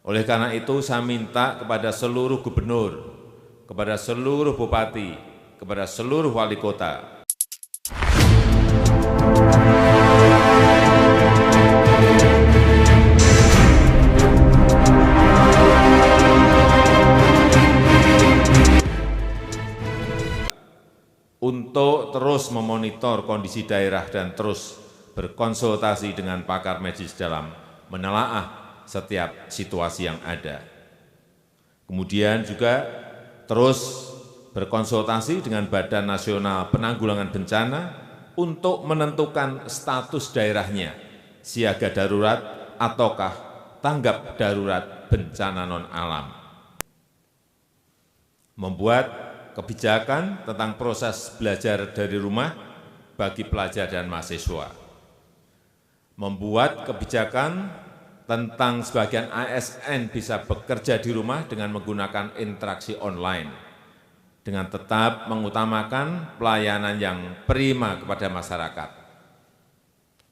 Oleh karena itu saya minta kepada seluruh gubernur, kepada seluruh bupati, kepada seluruh wali kota, untuk terus memonitor kondisi daerah dan terus berkonsultasi dengan pakar medis dalam menelaah setiap situasi yang ada. Kemudian juga terus berkonsultasi dengan Badan Nasional Penanggulangan Bencana untuk menentukan status daerahnya, siaga darurat ataukah tanggap darurat bencana non-alam. Membuat kebijakan tentang proses belajar dari rumah bagi pelajar dan mahasiswa. Membuat kebijakan tentang sebagian ASN bisa bekerja di rumah dengan menggunakan interaksi online, dengan tetap mengutamakan pelayanan yang prima kepada masyarakat.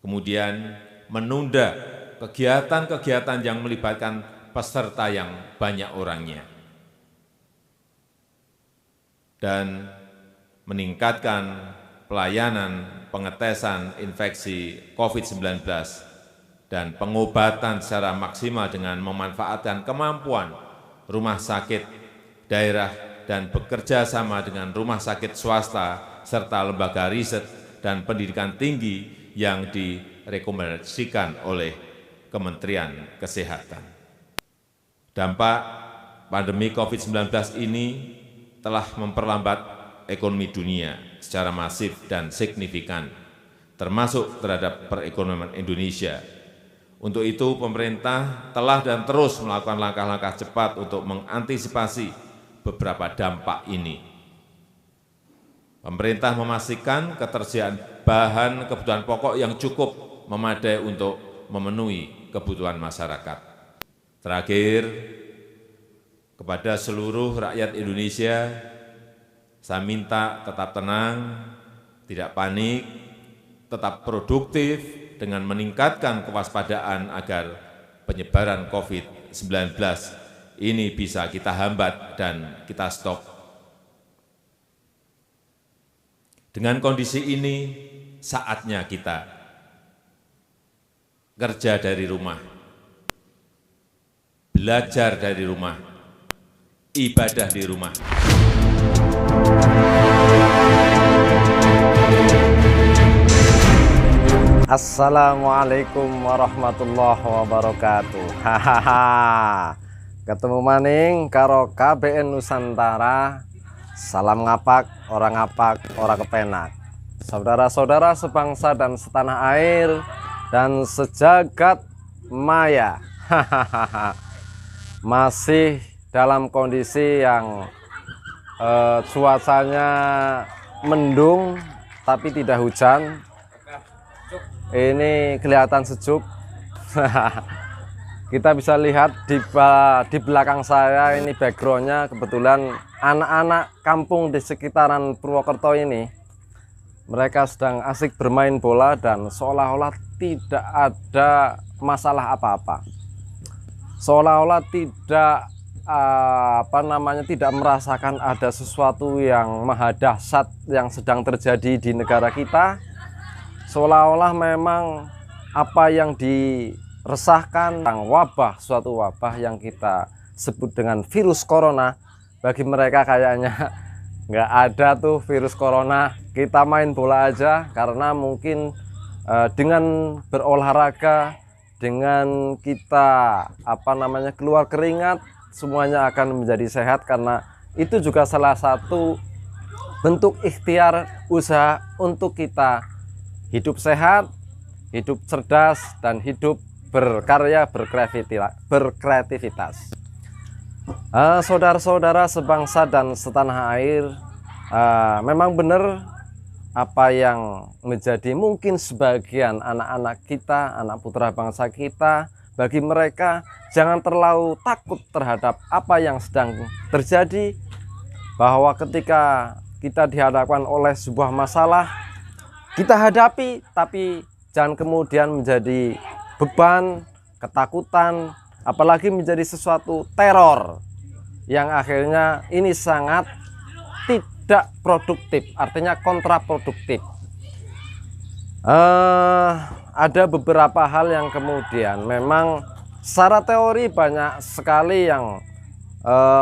Kemudian menunda kegiatan-kegiatan yang melibatkan peserta yang banyak orangnya, dan meningkatkan pelayanan pengetesan infeksi COVID-19 dan pengobatan secara maksimal dengan memanfaatkan kemampuan rumah sakit daerah dan bekerja sama dengan rumah sakit swasta serta lembaga riset dan pendidikan tinggi yang direkomendasikan oleh Kementerian Kesehatan. Dampak pandemi COVID-19 ini telah memperlambat ekonomi dunia secara masif dan signifikan, termasuk terhadap perekonomian Indonesia. Untuk itu, pemerintah telah dan terus melakukan langkah-langkah cepat untuk mengantisipasi beberapa dampak ini. Pemerintah memastikan ketersediaan bahan kebutuhan pokok yang cukup memadai untuk memenuhi kebutuhan masyarakat. Terakhir, kepada seluruh rakyat Indonesia, saya minta tetap tenang, tidak panik, tetap produktif, dengan meningkatkan kewaspadaan agar penyebaran COVID-19 ini bisa kita hambat dan kita stop. Dengan kondisi ini, saatnya kita kerja dari rumah, belajar dari rumah, ibadah di rumah. Assalamualaikum warahmatullahi wabarakatuh. Hahaha. Ketemu maning karo KBN Nusantara. Salam ngapak, orang ngapak, orang kepenak. Saudara-saudara sebangsa dan setanah air dan sejagat maya. Hahaha. Masih dalam kondisi yang cuacanya mendung tapi tidak hujan. Ini kelihatan sejuk. Kita bisa lihat di belakang saya ini backgroundnya kebetulan anak-anak kampung di sekitaran Purwokerto ini. Mereka sedang asik bermain bola dan seolah-olah tidak ada masalah apa-apa. Seolah-olah tidak tidak merasakan ada sesuatu yang maha dahsyat yang sedang terjadi di negara kita. Seolah-olah memang apa yang diresahkan tentang wabah, suatu wabah yang kita sebut dengan virus corona, bagi mereka kayaknya nggak ada tuh virus corona. Kita main bola aja karena mungkin dengan berolahraga, dengan kita keluar keringat, semuanya akan menjadi sehat, karena itu juga salah satu bentuk ikhtiar usaha untuk kita hidup sehat, hidup cerdas, dan hidup berkarya, berkreativitas. Saudara-saudara sebangsa dan setanah air, memang benar apa yang menjadi mungkin sebagian anak-anak kita, anak putra bangsa kita, bagi mereka jangan terlalu takut terhadap apa yang sedang terjadi, bahwa ketika kita dihadapkan oleh sebuah masalah, kita hadapi, tapi jangan kemudian menjadi beban, ketakutan, apalagi menjadi sesuatu teror yang akhirnya ini sangat tidak produktif, artinya kontraproduktif. Ada beberapa hal yang kemudian memang secara teori banyak sekali yang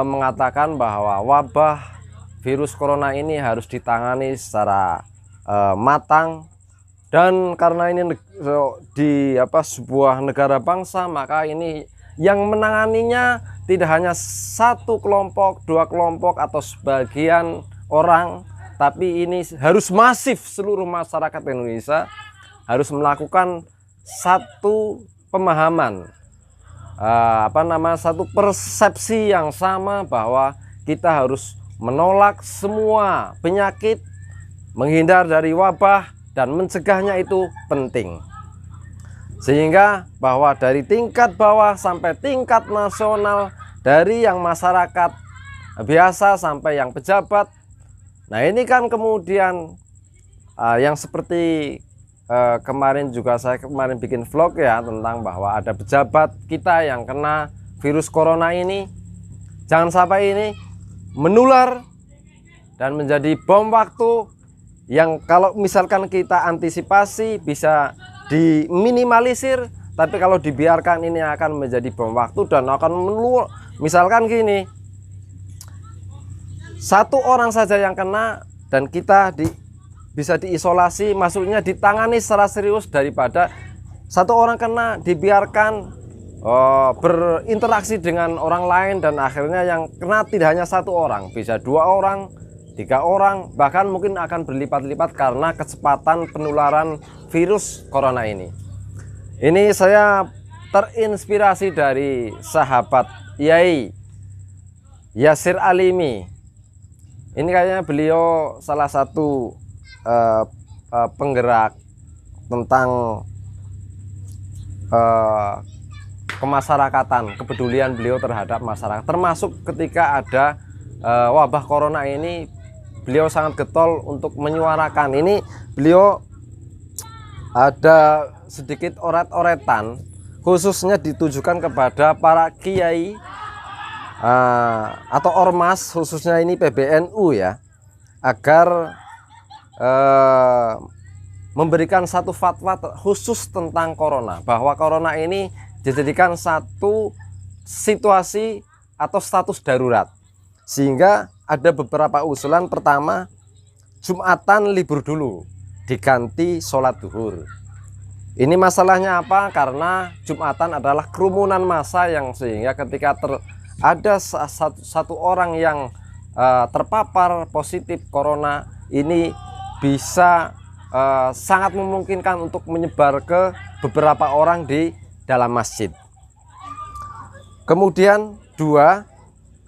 mengatakan bahwa wabah virus corona ini harus ditangani secara matang, dan karena ini di sebuah negara bangsa, maka ini yang menanganinya tidak hanya satu kelompok, dua kelompok atau sebagian orang, tapi ini harus masif. Seluruh masyarakat Indonesia harus melakukan satu pemahaman, satu persepsi yang sama bahwa kita harus menolak semua penyakit, menghindar dari wabah, dan mencegahnya itu penting. Sehingga bahwa dari tingkat bawah sampai tingkat nasional, dari yang masyarakat biasa sampai yang pejabat. Nah ini kan kemudian yang seperti kemarin juga saya bikin vlog ya, tentang bahwa ada pejabat kita yang kena virus corona ini. Jangan sampai ini menular dan menjadi bom waktu yang kalau misalkan kita antisipasi bisa diminimalisir, tapi kalau dibiarkan ini akan menjadi bom waktu dan akan meluas. Misalkan gini, satu orang saja yang kena dan kita bisa diisolasi, maksudnya ditangani secara serius, daripada satu orang kena dibiarkan berinteraksi dengan orang lain, dan akhirnya yang kena tidak hanya satu orang, bisa 2 orang, 3 orang, bahkan mungkin akan berlipat-lipat karena kecepatan penularan virus corona ini. Ini saya terinspirasi dari sahabat Yai Yasir Alimi. Ini kayaknya beliau salah satu penggerak tentang kemasyarakatan, kepedulian beliau terhadap masyarakat, termasuk ketika ada wabah corona ini, beliau sangat getol untuk menyuarakan. Ini beliau ada sedikit oret-oretan khususnya ditujukan kepada para kiai atau ormas, khususnya ini PBNU ya, agar memberikan satu fatwa khusus tentang corona, bahwa corona ini dijadikan satu situasi atau status darurat, sehingga ada beberapa usulan. Pertama, Jumatan libur dulu, diganti sholat duhur. Ini masalahnya apa? Karena Jumatan adalah kerumunan massa, yang sehingga ketika ada satu orang yang terpapar positif corona, ini bisa sangat memungkinkan untuk menyebar ke beberapa orang di dalam masjid. Kemudian 2,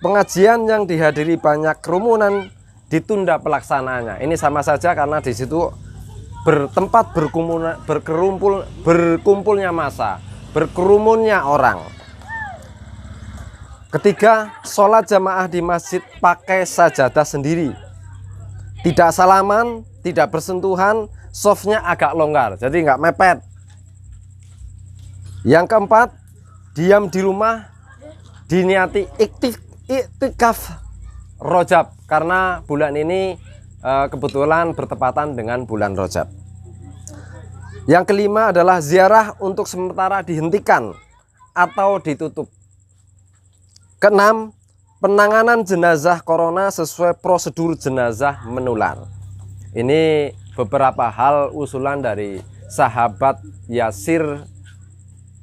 pengajian yang dihadiri banyak kerumunan ditunda pelaksanaannya. Ini sama saja karena di situ bertempat berkumpulnya massa, berkerumunnya orang. Ketiga, sholat jamaah di masjid pakai sajadah sendiri, tidak salaman, tidak bersentuhan, softnya agak longgar, jadi nggak mepet. Yang keempat, diam di rumah, diniati iktikaf Rajab, karena bulan ini kebetulan bertepatan dengan bulan Rajab. Yang kelima adalah ziarah untuk sementara dihentikan atau ditutup. Keenam, penanganan jenazah corona sesuai prosedur jenazah menular. Ini beberapa hal usulan dari sahabat Yasir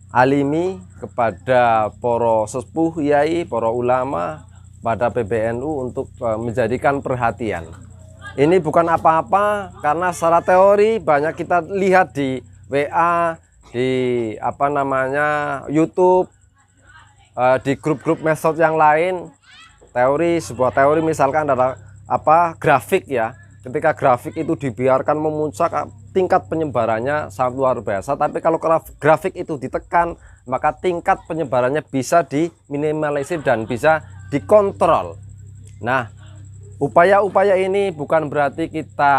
Alimi kepada para sepuh yai, para ulama, pada PBNU untuk menjadikan perhatian. Ini bukan apa-apa, karena secara teori banyak kita lihat di WA, di YouTube, di grup-grup medsos yang lain. Sebuah teori misalkan adalah grafik ya. Ketika grafik itu dibiarkan memuncak, tingkat penyebarannya sangat luar biasa. Tapi kalau grafik itu ditekan, maka tingkat penyebarannya bisa diminimalisir dan bisa dikontrol. Nah, upaya-upaya ini bukan berarti kita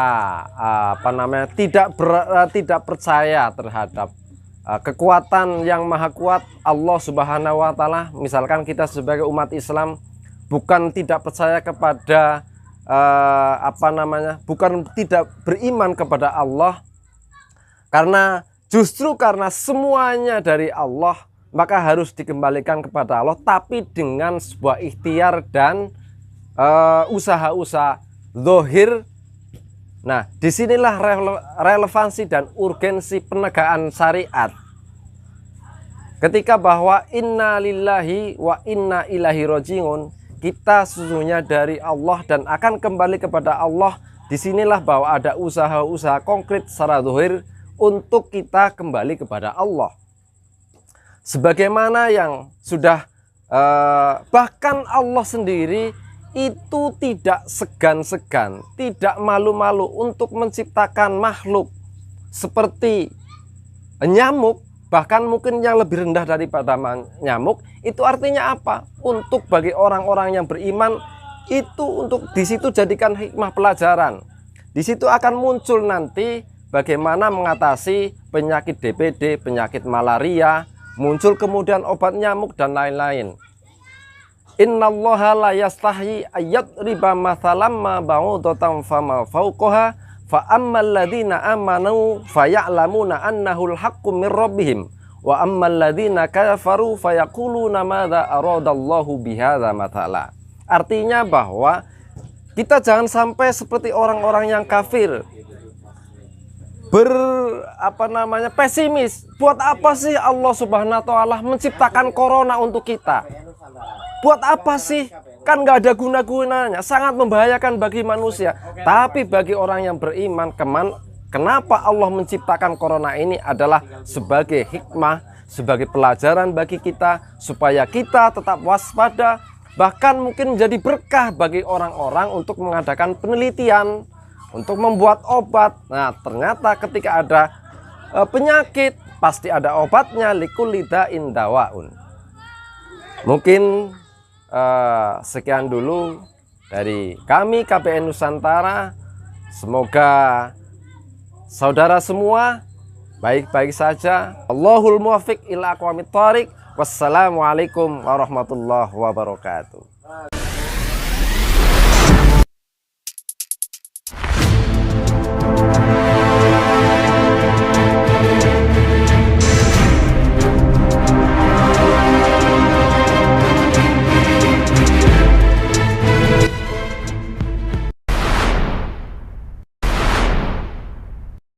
tidak percaya terhadap kekuatan yang maha kuat Allah Subhanahu wa Ta'ala. Misalkan kita sebagai umat Islam bukan tidak percaya kepada bukan tidak beriman kepada Allah, karena justru karena semuanya dari Allah maka harus dikembalikan kepada Allah, tapi dengan sebuah ikhtiar dan usaha-usaha zahir. Nah, disinilah relevansi dan urgensi penegakan syariat. Ketika bahwa inna lillahi wa inna ilaihi rajiun, kita sesungguhnya dari Allah dan akan kembali kepada Allah. Disinilah bahwa ada usaha-usaha konkret secara zahir untuk kita kembali kepada Allah. Sebagaimana yang sudah bahkan Allah sendiri itu tidak segan-segan, tidak malu-malu untuk menciptakan makhluk seperti nyamuk, bahkan mungkin yang lebih rendah daripada nyamuk. Itu artinya apa? Untuk bagi orang-orang yang beriman itu, untuk di situ jadikan hikmah pelajaran. Di situ akan muncul nanti bagaimana mengatasi penyakit DBD, penyakit malaria, muncul kemudian obat nyamuk dan lain-lain. Innallaha la yastahi ayyadriba mathalam ma ba'udatan fama fawqaha fa ammal ladzina amanu faya'lamuna annahul haqqu mir rabbihim wa ammal ladzina kafaru fayaquluna madza aradallahu bihadza mathala. Artinya bahwa kita jangan sampai seperti orang-orang yang kafir, pesimis. Buat apa sih Allah Subhanahu wa Ta'ala menciptakan corona untuk kita? Buat apa sih? Kan nggak ada guna-gunanya, sangat membahayakan bagi manusia. Tapi bagi orang yang beriman, kenapa Allah menciptakan corona ini adalah sebagai hikmah, sebagai pelajaran bagi kita, supaya kita tetap waspada, bahkan mungkin menjadi berkah bagi orang-orang untuk mengadakan penelitian, untuk membuat obat. Nah, ternyata ketika ada penyakit pasti ada obatnya, likulli da'in dawaun. Mungkin sekian dulu dari kami KBN Nusantara. Semoga saudara semua baik-baik saja. Allahul muwaffiq ila aqwamit thoriq. Wassalamualaikum warahmatullahi wabarakatuh.